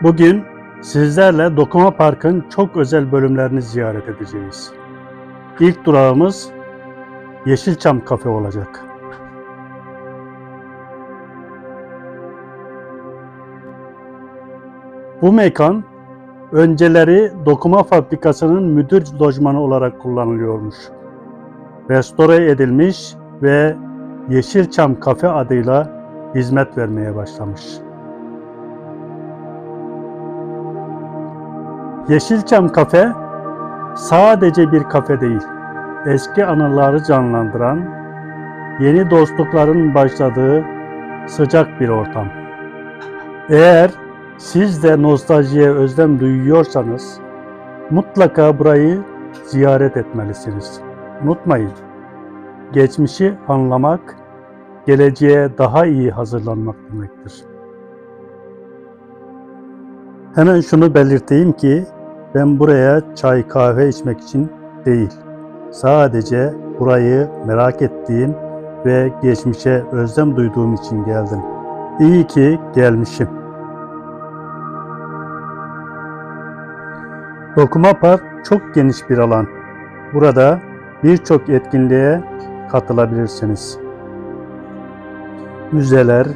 Bugün sizlerle Dokuma Park'ın çok özel bölümlerini ziyaret edeceğiz. İlk durağımız Yeşilçam Kafe olacak. Bu mekan önceleri dokuma fabrikasının müdür lojmanı olarak kullanılıyormuş. Restore edilmiş ve Yeşilçam Kafe adıyla hizmet vermeye başlamış. Yeşilçam Kafe sadece bir kafe değil, eski anıları canlandıran, yeni dostlukların başladığı sıcak bir ortam. Eğer siz de nostaljiye özlem duyuyorsanız mutlaka burayı ziyaret etmelisiniz. Unutmayın, geçmişi anlamak, geleceğe daha iyi hazırlanmak demektir. Hemen şunu belirteyim ki ben buraya çay kahve içmek için değil, sadece burayı merak ettiğim ve geçmişe özlem duyduğum için geldim. İyi ki gelmişim. Dokuma Park çok geniş bir alan. Burada birçok etkinliğe katılabilirsiniz. Müzeler,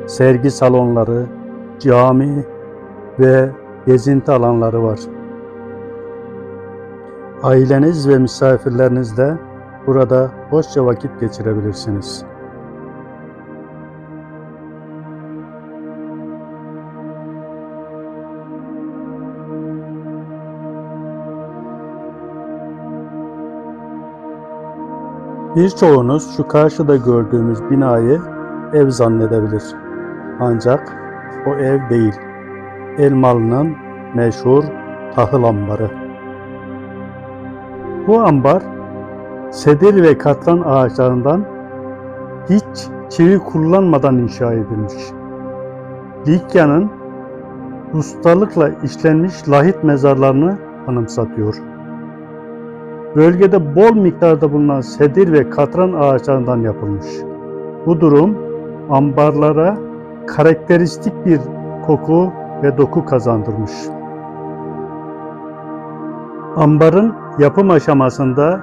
sergi salonları, cami ve gezinti alanları var. Aileniz ve misafirlerinizle burada hoşça vakit geçirebilirsiniz. Birçoğunuz şu karşıda gördüğümüz binayı ev zannedebilir. Ancak o ev değil. Elmalı'nın meşhur tahıl ambarı. Bu ambar sedir ve katran ağaçlarından hiç çivi kullanmadan inşa edilmiş. Likya'nın ustalıkla işlenmiş lahit mezarlarını anımsatıyor. Bölgede bol miktarda bulunan sedir ve katran ağaçlarından yapılmış. Bu durum ambarlara karakteristik bir koku ve doku kazandırmış. Ambarın yapım aşamasında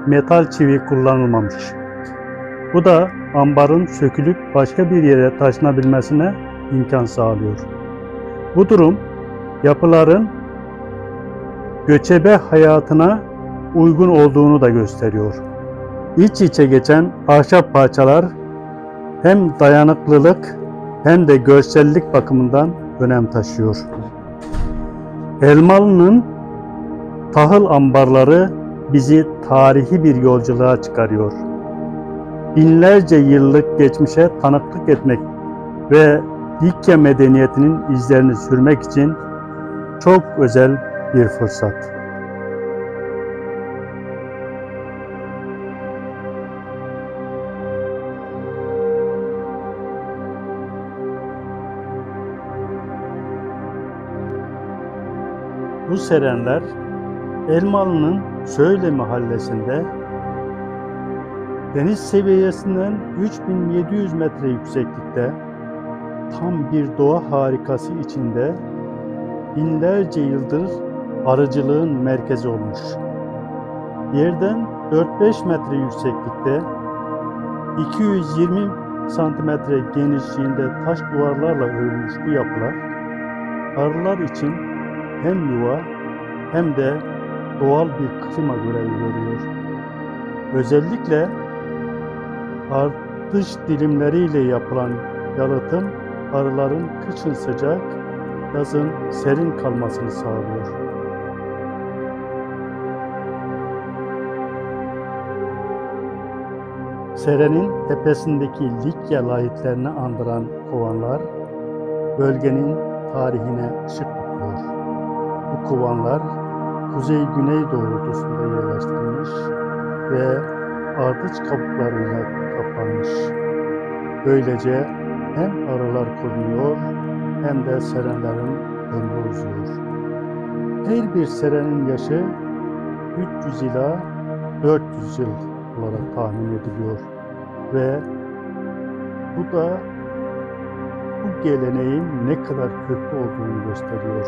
metal çivi kullanılmamış. Bu da ambarın sökülüp başka bir yere taşınabilmesine imkan sağlıyor. Bu durum yapıların göçebe hayatına uygun olduğunu da gösteriyor. İç içe geçen ahşap parçalar hem dayanıklılık hem de görsellik bakımından önem taşıyor. Elmalı'nın tahıl ambarları bizi tarihi bir yolculuğa çıkarıyor. Binlerce yıllık geçmişe tanıklık etmek ve Likya medeniyetinin izlerini sürmek için çok özel bir fırsat. Bu serenler Elmalı'nın Söyle mahallesinde deniz seviyesinden 3700 metre yükseklikte tam bir doğa harikası içinde binlerce yıldır arıcılığın merkezi olmuş. Yerden 4-5 metre yükseklikte 220 santimetre genişliğinde taş duvarlarla örülmüş bu yapılar arılar için hem yuva hem de doğal bir klima görevi görüyor. Özellikle ardış dilimleriyle yapılan yalıtım arıların kışın sıcak, yazın serin kalmasını sağlıyor. Serenin tepesindeki Likya lahitlerini andıran kovanlar bölgenin tarihine ışık tutuyor. Bu kovanlar kuzey-güney doğrultusunda yerleştirilmiş ve ardıç kabuklarıyla kaplanmış. Böylece hem arılar korunuyor hem de serenlerin ömrü uzuyor. Her bir serenin yaşı 300 ila 400 yıl olarak tahmin ediliyor ve bu geleneğin ne kadar köklü olduğunu gösteriyor.